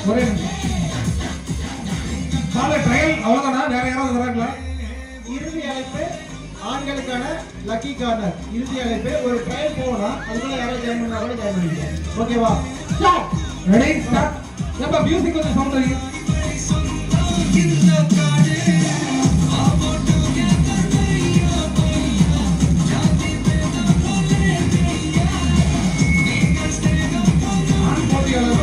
ஒரே ட்ரையல் அவ்வளவுதானா? வேற யாராவது வராங்களா? இறுதி அழைப்பு ஆண்களுக்கான லக்கி கார்னர் இறுதி அழைப்பு. ஒரு ட்ரையல் போகலாம், அதுக்குள்ள யாராவது ஜாயின் பண்ணா கூட ஜாயின் பண்ணிக்கலாம். ஓகேவா? Ready start. ஏப்பா மியூசிக் கொஞ்சம் சவுண்ட் வைங்க.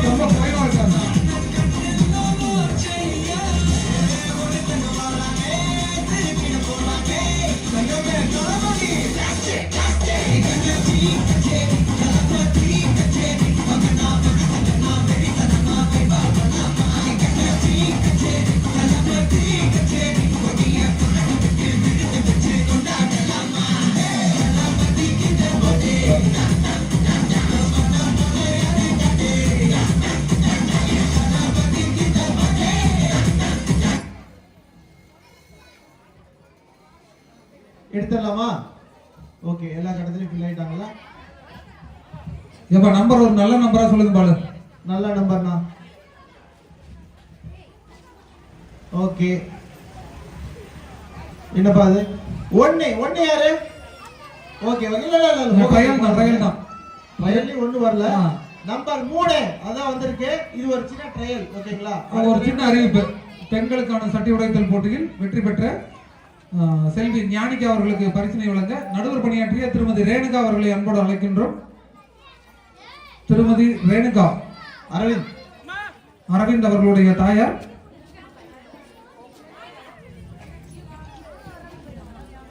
ரொம்ப குறைவா இருக்காங்க. எடுத்துடலாமா? ஓகே, எல்லா கடத்திலையும் ஃபில் ஆயிட்டாங்களா? ஏப்பா நம்பர் ஒரு நல்ல நம்பரா சொல்லுங்க பாலு. நல்ல நம்பர்னா ஓகே. என்னப்பா அது? ஒன்னு யாரு? ஓகே இல்ல ட்ரையல் தான். ட்ரையல் ஒன்னு வரல. நம்பர் 3 அதான் வந்திருக்கு. இது ஒரு சின்ன ட்ரையல். ஓகேங்களா? ஒரு சின்ன அறிவிப்பு. பெண்களுக்கான சட்டி உடைத்தல் போட்டியில் வெற்றி பெற்ற செல்வி ஞானிகா அவர்களுக்கு பரிசினை வழங்க நடுவர் பணியாற்றிய திருமதி ரேணுகா அவர்களை அன்போடு அழைக்கின்றோம். திருமதி ரேணுகா அரவிந்த் அவர்களுடைய தாயார்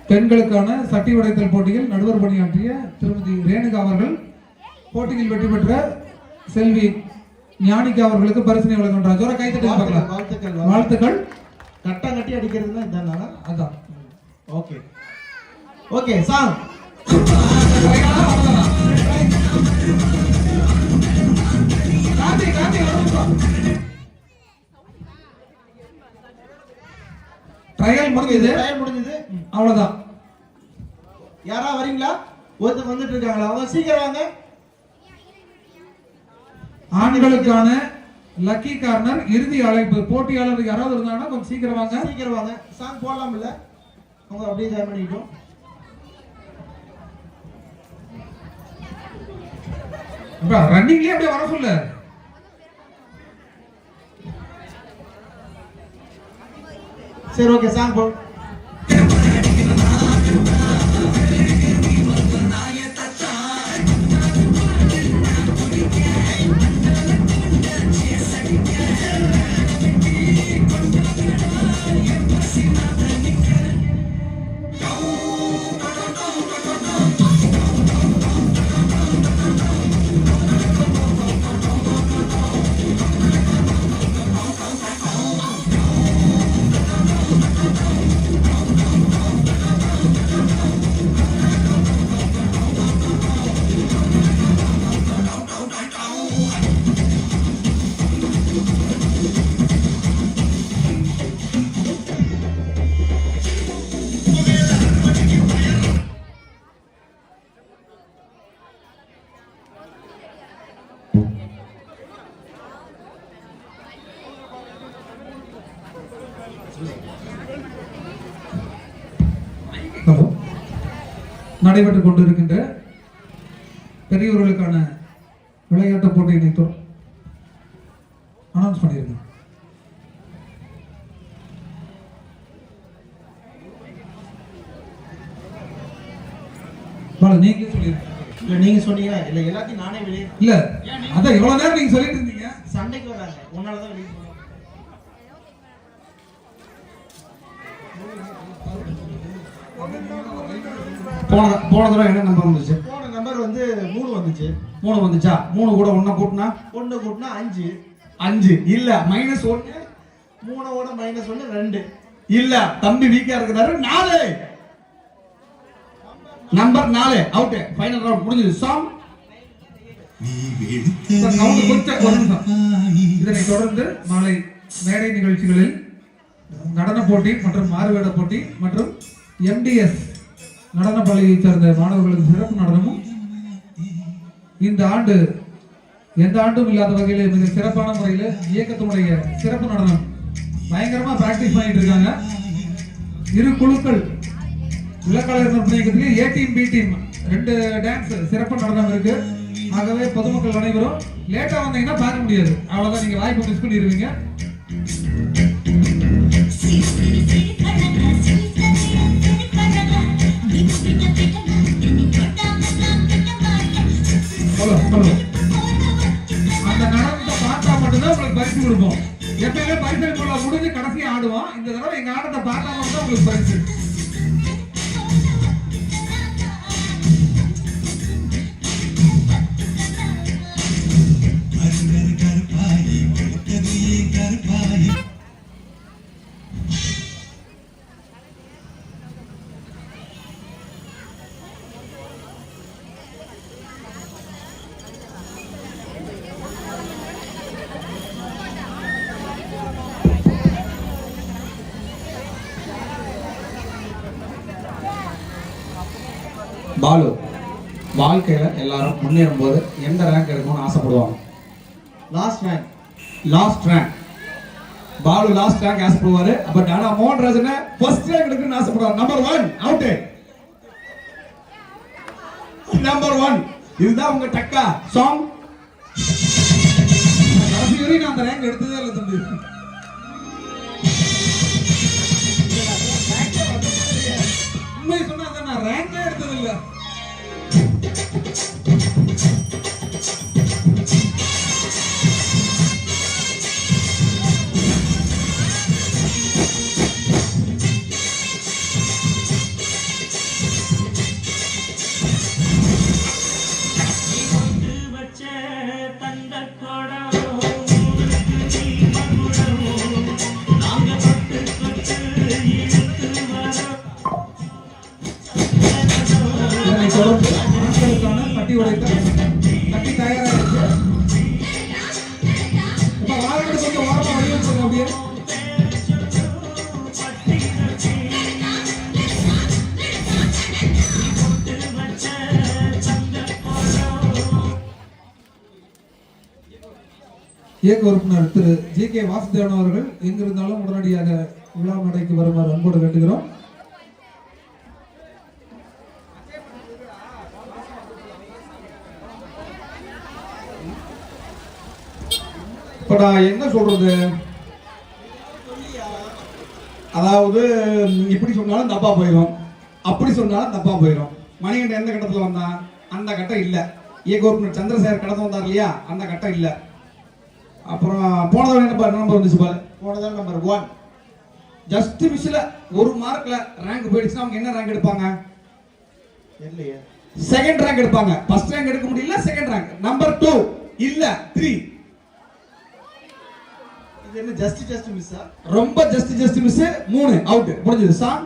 பெண்களுக்கான சட்டி உடைத்தல் போட்டியில் நடுவர் பணியாற்றிய திருமதி ரேணுகா அவர்கள் போட்டியில் வெற்றி பெற்ற செல்வி ஞானிகா அவர்களுக்கு பரிசினை வழங்குகின்றார். ஜோர கைத்தட்டி பார்க்கலாம். வாழ்த்துக்கள். கட்டம் கட்டி அடிக்கிறதுனா இதானா? அதான். Okay okay song. ட்ரையல் முடிஞ்சது. அவ்வளவுதான். யாரா வரீங்களா? ஒருத்தர் வந்துட்டு இருக்காங்களா? அவங்க சீக்கிரம் வாங்க. ஆண்களுக்கான லக்கி கார்னர் இறுதி அழைப்பு. போட்டியாளர் யாராவது இருந்தாங்கன்னா கொஞ்சம் சீக்கிரம் வாங்க. சாங் போடலாம் இல்ல? அவங்க அப்படியே ஜாயின் பண்ணிட்டோம். ரன்னிங்லயே அப்படியே வர சொல்ல. சரி ஓகே, சாங் போ. நடைபெற்றுக் கொண்டிருக்கின்ற பெரியவர்களுக்கான விளையாட்டு போட்டியினை அனௌன்ஸ் பண்ணியிருக்கேன். நீங்க சொல்லிருக்கீங்க. நீங்க சொன்னீங்க இல்ல, எல்லாத்தையும் நானே வெளியே இல்ல. அதான் இவ்வளவு நேரம் நீங்க சொல்லிட்டு இருந்தீங்க. சண்டைக்கு வராங்க, உன்னாலதான் வெளியே போன தடவை என்ன நம்பர் வந்துச்சு? போன நம்பர் வந்து 3 வந்துச்சு. 3 வந்துச்சா? 3 கூட 1 கூட்டினா 5 இல்ல -1. 3ஓட -1 2 இல்ல. தம்பி வீக்கா இருக்கிறாரு. 4 நம்பர் 4 அவுட். ஃபைனல் ரவுண்ட் முடிஞ்சது. சாங் இதனை தொடர்ந்து நாளை மேடை நிகழ்ச்சிகளில் நடன போட்டி மற்றும் மாறுவேட போட்டி மற்றும் MDS நடன பள்ளியைச் சேர்ந்த மாணவர்களுக்கு சிறப்பு நடனமும் இந்த ஆண்டு எந்த ஆண்டும் இல்லாத வகையில் மிக சிறப்பான முறையில் இயக்கத்தினுடைய சிறப்பு நடனம் பயங்கரமா பிராக்டிஸ் பண்ணிட்டு இருக்காங்க. இரு குழுக்கள் இளக்கலைஞர் நற்பணி இயக்கத்துக்கு A team B team 2 dance சிறப்பு நடனம் இருக்கு. ஆகவே பொதுமக்கள் அனைவரும் லேட்டா வந்தீங்கன்னா பார்க்க முடியாது, அவ்வளவுதான், நீங்க வாய்ப்பு மிஸ் பண்ணிடுவீங்க. அந்த நடனத்தை பார்த்தா மட்டும்தான் உங்களுக்கு பரிசு கொடுப்போம். எப்பயுமே பரிசு போல முடிஞ்சு கடைசியா ஆடுவோம். இந்த தடவை எங்க ஆட்டத்தை பார்த்தா மட்டும் உங்களுக்கு பரிசு. பாலு வாழ்க்கையில எல்லாரும் முன்னேறும் போது எந்த ரேங்க் எடுக்கணும்னு ஆசைப்படுவாங்க? Last rank. Balu last rank ஆசைப்படுவாரு. பட் ஆனா மோகன் ராஜன் ஃபர்ஸ்ட் ரேங்க் எடுக்கணும்னு ஆசைப்படுவார். Number 1 out. நம்பர் 1 இதுதான் உங்க டக்கா சாங். கடைசி வரை நான் அந்த ரேங்க் எடுத்ததே இல்லை தம்பி. உண்மை சொன்னா நான் ரேங்கே எடுத்தது இல்லை. ஆண்களுக்கான சட்டி உடைத்தல் சட்டி தயாராகிருக்கு. இப்ப வாரங்கள் கொஞ்சம் ஓரமா வடிவமைச்சுங்க. அப்படியே இயக்க உறுப்பினர் திரு ஜி.கே. வாசுதேவன் அவர்கள் எங்கிருந்தாலும் உடனடியாக விழா மேடைக்கு வருமாறு அன்போடு வேண்டுகிறோம். இப்ப நான் என்ன சொல்றது, அதாவது இப்படி சொன்னாலும் தப்பா போயிடும், அப்படி சொன்னாலும் தப்பா போயிடும். மணிகண்டன் எந்த கட்டத்துல வந்தான்? அந்த கட்டம் இல்ல. இயக்க உறுப்பினர் சந்திரசேகர் கடந்து வந்தார் இல்லையா, அந்த கட்டம் இல்ல. அப்புறம் போனதோட என்ன நம்பர் வந்துச்சு பாரு, போனதோட நம்பர் 1 ஜஸ்ட் மிஸ்ல 1 மார்க்ல ரேங்க் போயிடுச்சுன்னா அவங்க என்ன ரேங்க் எடுப்பாங்க? இல்லையே, செகண்ட் ரேங்க் எடுப்பாங்க. ஃபர்ஸ்ட் ரேங்க் எடுக்க முடியல, செகண்ட் ரேங்க். நம்பர் 2 இல்ல 3. இது என்ன ஜஸ்ட் மிஸ்ஸா? ரொம்ப ஜஸ்ட் மிஸ். 3 அவுட். முடிஞ்சது சாங்.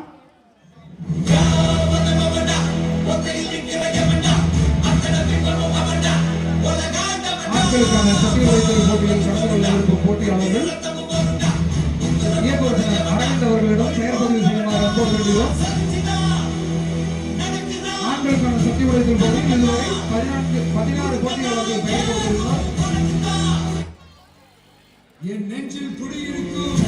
ஆண்களுக்கான சட்டி உடைத்தல் போட்டியில் கலந்து கொள்ள இருக்கும் போட்டியாளர்கள் இயக்க உறுப்பினர் அரவிந்த் அவர்களிடம் பெயர் பதிவு செய்யுமாறு அன்போடு வேண்டுகிறோம். ஆண்களுக்கான சட்டி உடைத்தல் போட்டியில் இதுவரை 16 போட்டியாளர்கள் பெயர் கொடுத்திருந்தார். என் நெஞ்சில் குடியிருக்கும்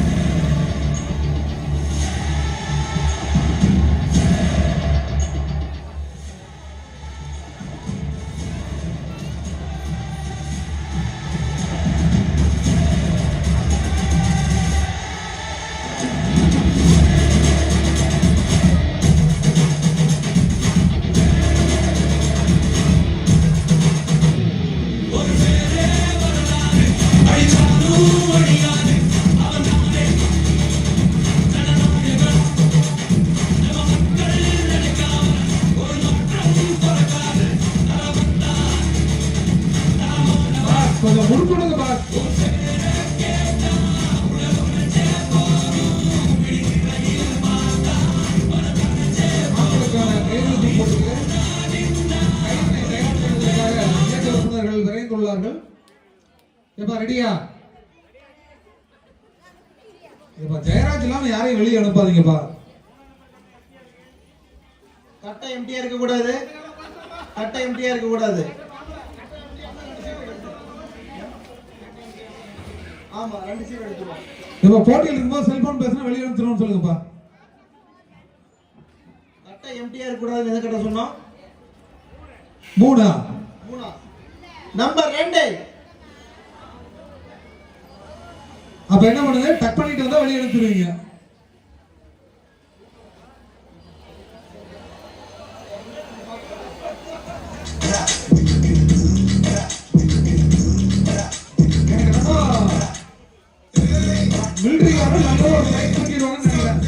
கொஞ்சம் முடுக்கணுங்க பாஸ். ஆண்களுக்கான கையெழுத்து போட்டியில் கையினை தயார் செய்வதற்காக இயக்க உறுப்பினர்கள் விரைந்துள்ளார்கள். எப்பா ரெடியா? இப்ப ஜெயராஜ் இல்லாம யாரையும் வெளியே அனுப்பாதீங்கப்பா. கட்டை எம்டியா இருக்க கூடாது, கட்டை எம்டியா இருக்க கூடாது. ஆமா 2 சீட் எடுத்துருவோம். இப்ப போட்டியில் இருக்கும்போது செல்போன் பேசினா வெளியே அனுப்பிச்சிடணும்னு சொல்லுங்கப்பா. கட்டை எம்டிஆர் இருக்க கூடாதுன்னு எதை கட்ட சொன்னோம்? 3 நம்பர் 2. அப்ப என்ன பண்ணுங்க, டக் பண்ணிட்டு வந்தா வெளியே அனுப்பிடுவீங்க. மிலிட்டரி நல்ல ஒரு ஃபைட் பண்ணிடுவாங்கன்னு நினைக்கிறேன்.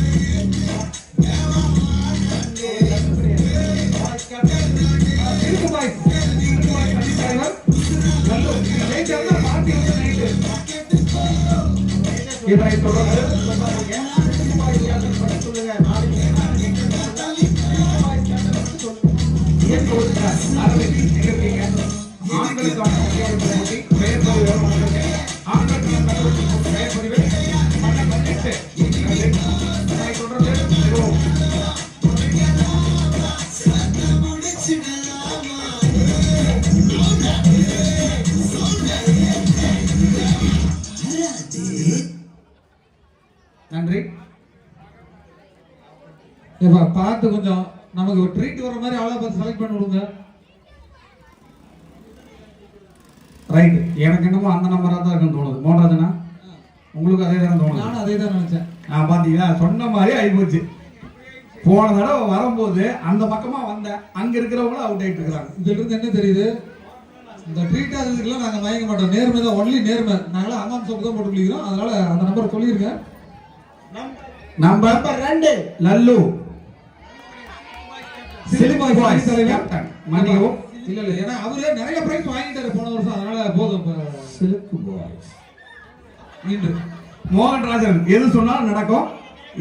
இருக்கு பாய்ஸ், தலைவர் நல்ல ஜெயிச்சா பார்ட்டி வந்து நைட்டு இதை தொடர்ந்து சொல்லுங்க. ஆண்களுக்கான போட்டி பெயர் பதிவு ஆண்களுக்கான பெயர் பதிவு பண்ண 18 இதை தொடர்ந்து நன்றி. பார்த்து கொஞ்சம் நமக்கு ஒரு ட்ரீட் வர மாதிரி ஆளை பார்த்து செலக்ட் பண்ணி விடுங்க. ரைட். எனக்கு என்னமோ அந்த நம்பரா தான் இருக்குன்னு தோணுது. மோகன்ராஜனா உங்களுக்கு அதே தானே தோணுது? நானும் அதே தான் நினைச்சேன். பாத்தீங்களா, சொன்ன மாதிரி ஆயிப்போச்சு. போன தடவை வரும்போது அந்த பக்கமா வந்தேன், அங்க இருக்கிறவங்களும் அவுட் ஆயிட்டு இருக்காங்க. இதுல இருந்து என்ன தெரியுது, இந்த ட்ரீட் ஆகுதுக்கெல்லாம் நாங்க மயங்க மாட்டோம். நேர்மை தான், ஒன்லி நேர்மை. நாங்களாம் அம்மான் சோப்பு தான் போட்டு குளிக்கிறோம். அதனால அந்த நம்பர் சொல்லியிருக்கேன். நம்பர் 2 லல்லு சிலிபாய் பாய்ஸ் தலைவர் கேப்டன் மணியும். இல்ல இல்ல, ஏன்னா அவரே நிறைய பிரைஸ் வாங்கிட்டாரு போன வருஷம். அதனால போதும். சிலுக்கு பாய்ஸ் இன்று மோகன்ராஜன் எது சொன்னாலும் நடக்கும்.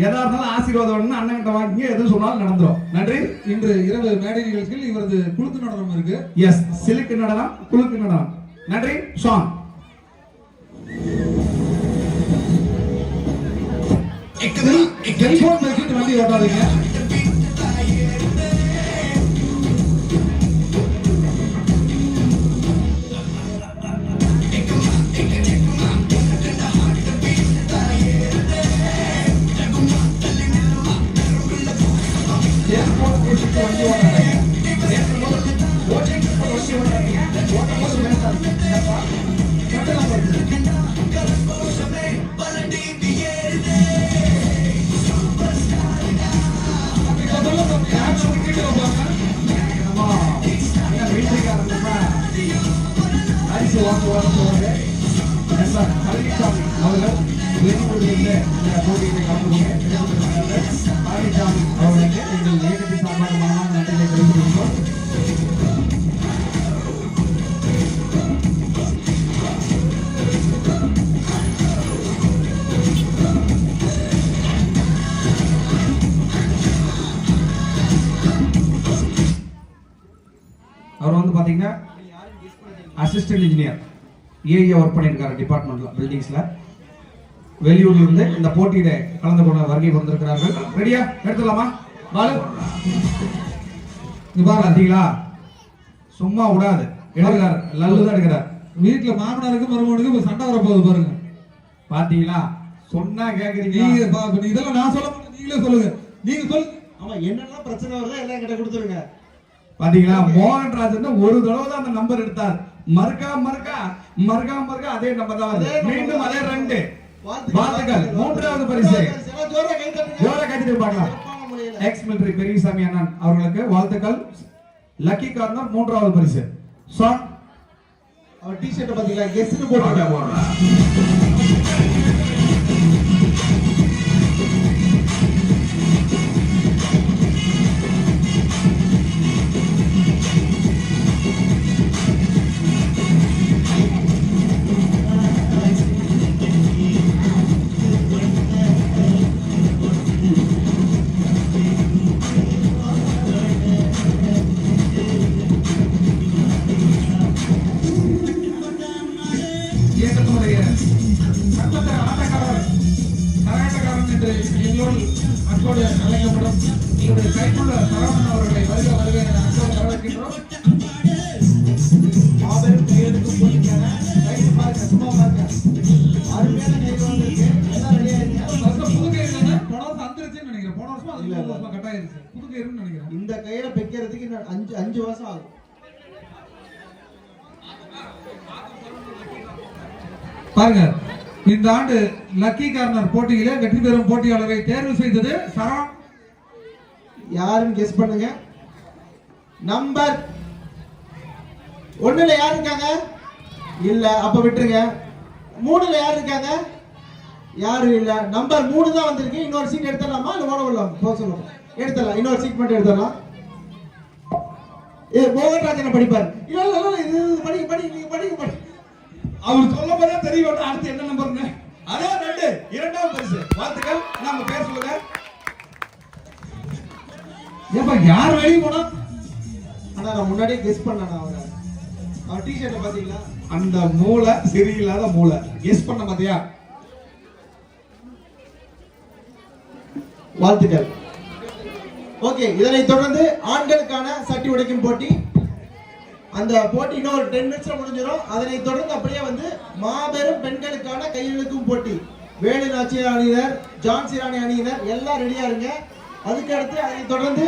எதா இருந்தாலும் ஆசீர்வாதம் அண்ணன் கிட்ட வாங்கி எது சொன்னாலும் நடந்துரும். நன்றி. இன்று இரவு மேடை நிகழ்ச்சியில் இவரது குழுக்கு நடனம் இருக்கு. எஸ், சிலுக்கு நடனம், குலுக்கு நடனம். நன்றி. ஷான் செல்போன் வச்சுட்டு வண்டி ஓட்டாதீங்க. அவர்கள் வெளியூரிலிருந்து இந்த போட்டியை கலந்து பழனிசாமி அவர்களுக்கு எங்கள் இயக்கத்தின் சார்பாக மனமான நன்றியை தெரிவித்துள்ளோம். அவர் வந்து பாத்தீங்கன்னா அசிஸ்டன்ட் இன்ஜினியர் ஏஏ ஒர்க் பண்ணியிருக்காரு டிபார்ட்மெண்ட்ல, பில்டிங்ஸ்ல. வெளியூர்ல இருந்து இந்த போட்டியில கலந்து கொள்ள வருகை வந்திருக்கிறார்கள். ரெடியா எடுத்துடலாமா? பாலு நீ பாரு, பார்த்தீங்களா, சும்மா விடாது, எடுக்கிறார். லல்லு தான் எடுக்கிறார். வீட்டுல மாமனாருக்கு மருமகனுக்கு இப்ப சண்டை வர போகுது பாருங்க. பாத்தீங்களா, சொன்னா கேக்குறீங்க. இதெல்லாம் நான் சொல்ல மாட்டேன், நீங்களே சொல்லுங்க. நீங்க சொல்லுங்க. ஆமா, என்னெல்லாம் பிரச்சனை வருதோ எல்லாம் என்கிட்ட கொடுத்துருங்க. பாத்தீங்களா, மோகன்ராஜன் ஒரு தடவை தான் அந்த நம்பர் எடுத்தார். மறுக்கா அதே நம்பர் தான் வருது. மீண்டும் அதே 2. வாழ்த்துக்கள். 3வது பரிசு. ஜோரா கைத்தட்டி பார்க்கலாம். எக்ஸ் மிலிட்டரி பெரியசாமி அண்ணன் அவர்களுக்கு வாழ்த்துக்கள். லக்கி கார்னர் 3வது பரிசு. சாங் அவர் டி-ஷர்ட் பாத்தீங்களா, எஸ்னு போட்டுட்டாங்க. அன்போடு அழைக்கப்படும் எங்களுடைய கைக்குள்ள சரவணன் அவர்களை வருக வருக என அன்போடு வரவேற்கின்றோம். மாபெரும் கையெழுத்து போட்டிக்கான கைது பாருங்க, சும்மா பாருங்க. அருமையான கைது வந்திருக்கு. எல்லாம் ரெடியா இருங்க. வருஷம் புது கயிறு தானே? போன வருஷம் அந்துருச்சுன்னு நினைக்கிறேன். போன வருஷம் அது இந்த வருஷம் கட் ஆயிருச்சு. புது கயிறுன்னு நினைக்கிறேன். இந்த கயிறை வைக்கிறதுக்கு இன்னும் 5 வருஷம் ஆகும். பாருங்க, இந்த ஆண்டு லக்கி கார்னர் போட்டியிலே வெற்றி பெறும் போட்டியாளரை தேர்வு செய்தது சரவணன். யாருன்னு கெஸ் பண்ணுங்க. நம்பர் 1ல யார் இருக்காங்க? இல்ல, அப்ப விட்டுருங்க. 3ல யார் இருக்காங்க? யாரும் இல்ல. நம்பர் 3 தான் வந்திருக்கு. இன்னொரு சீட் எடுத்துடலாமா இல்ல ஓட விடலாம்? போக சொல்லுங்க. எடுத்துடலாம். இன்னொரு சீட் மட்டும் எடுத்துடலாம். மோகன்ராஜனை படிப்பார். இல்ல இல்ல இல்ல, இது படிங்க நீங்க படிங்க. அவர் சொல்ல போதே தெரியும் அடுத்து என்ன நம்பர்னு. அதே 2 இரண்டாவது பரிசு. வாழ்த்துக்கள். நம்ம பேர் சொல்லுங்க. ஏப்பா யார் வெளியே போனா? ஆனா நான் முன்னாடியே கெஸ் பண்ணேன். அவர் டி-ஷர்ட்ல பாத்தீங்களா? அந்த மூளை சரியில்லாத மூளை. கெஸ் பண்ண பாத்தியா? வாழ்த்துக்கள். ஓகே, இதனைத் தொடர்ந்து ஆண்களுக்கான சட்டி உடைக்கும் போட்டி. அந்த போட்டி இன்னும் ஒரு 10 நிமிஷம் முடிஞ்சிடும். அதனைத் தொடர்ந்து அப்படியே வந்து மாபெரும் பெண்களுக்கான கையிழுக்கும் போட்டி. வேலு நாச்சியார் அணியினர், ஜான்சி ராணி அணியினர் எல்லாம் ரெடியா இருங்க. அதுக்கு அடுத்து அதனைத் தொடர்ந்து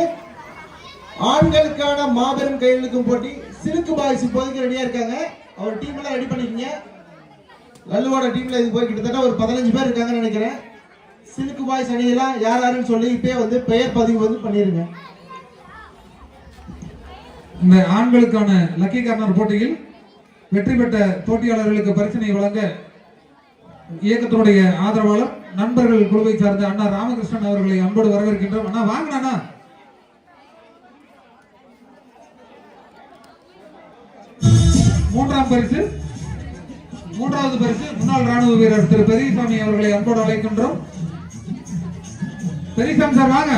ஆண்களுக்கான மாபெரும் கையிழுக்கும் போட்டி. சிலுக்கு பாய்ஸ் இப்போதைக்கு ரெடியா இருக்காங்க. அவர் டீம் எல்லாம் ரெடி பண்ணிக்கங்க. லல்லுவோட டீம்ல இது போய் கிட்டத்தட்ட ஒரு 15 பேர் இருக்காங்கன்னு நினைக்கிறேன். சிலுக்கு பாய்ஸ் அணியெல்லாம் யார் யாருன்னு சொல்லி இப்பயே வந்து பெயர் பதிவு வந்து பண்ணிருங்க. இந்த ஆண்களுக்கான லக்கி கார்னர் போட்டியில் வெற்றி பெற்ற போட்டியாளர்களுக்கு பரிசினை வழங்க இயக்கத்தினுடைய ஆதரவாளர் நண்பர்கள் குழுவை சார்ந்த அண்ணா ராமகிருஷ்ணன் அவர்களை அன்போடு வரவேற்கின்றோம். அண்ணா வாங்கண்ணா. மூன்றாவது பரிசு முன்னாள் ராணுவ வீரர் திரு பெரியசாமி அவர்களை அன்போடு அழைக்கின்றோம். பெரியசாமி சார் வாங்க.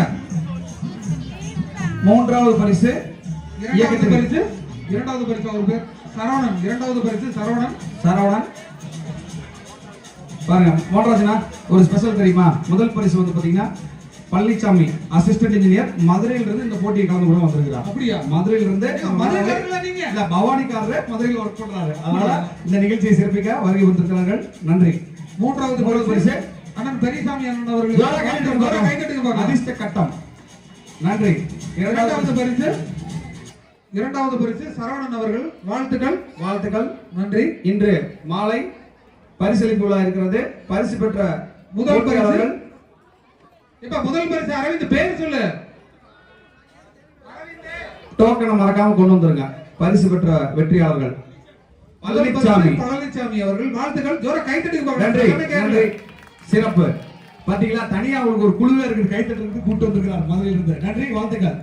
மூன்றாவது பரிசு இரண்டாவது பரிசு அவர் பேர் சரவணன். இரண்டாவது பரிசு சரவணன். பாருங்க மோகன்ராஜனா, ஒரு ஸ்பெஷல் தெரியுமா? முதல் பரிசு வந்து பாத்தீங்கன்னா பழனிசாமி அசிஸ்டன்ட் இன்ஜினியர் மதுரையில இருந்து இந்த போட்டியை கலந்து கூட வந்திருக்கிறார். அப்படியா? மதுரையில இருந்து நீங்க இல்ல, பவானிக்காரர் மதுரையில் ஒர்க் பண்றாரு. அதனால இந்த நிகழ்ச்சியை சிறப்பிக்க வருகை வந்திருக்கிறார்கள். நன்றி. மூன்றாவது பரிசு அண்ணன் பெரியசாமி அண்ணன் அவர்கள் அதிர்ஷ்ட கட்டம். நன்றி. இரண்டாவது பரிசு சரவணன் அவர்கள். வாழ்த்துக்கள். நன்றி. இன்று மாலை பரிசளிப்பு விழா இருக்கிறது. பரிசு பெற்ற முதல் பரிசு முதல் பரிசு அரவிந்த். பேர் சொல்லு. டோக்கனை மறக்காம கொண்டு வந்துருங்க. பரிசு பெற்ற வெற்றியாளர்கள் பழனிசாமி அவர்கள். வாழ்த்துக்கள். ஜோர கைத்தட்டி. நன்றி. சிறப்பு. பாத்தீங்களா, தனியா உங்களுக்கு ஒரு குழுவே இருக்கு, கைத்தட்டுறதுக்கு கூட்டு வந்திருக்கிறார் மதுரையில இருந்து. நன்றி, வாழ்த்துக்கள்.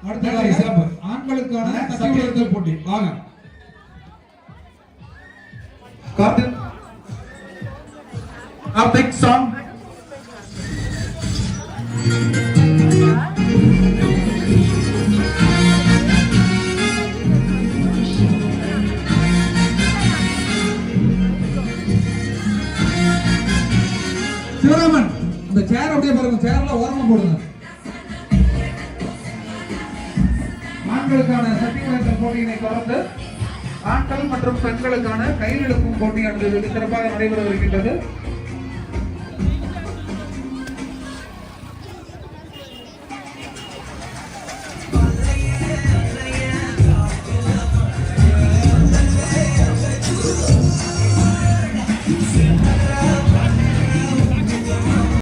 அடுத்த சிறப்பு ஆண்களுக்கான சட்டி உடைத்தல் போட்டி. வாங்க. கார்த்திக் சாங். சிவராமன், இந்த சேர் அப்படியே பாருங்க. சேர்ல ஓரமா போடுங்க. ஆண்களுக்கான சட்டி உடைத்தல் போட்டியினை தொடர்ந்து ஆண்கள் மற்றும் பெண்களுக்கான கையில் இழுக்கும் போட்டியானது வெகு சிறப்பாக நடைபெற வருகின்றது.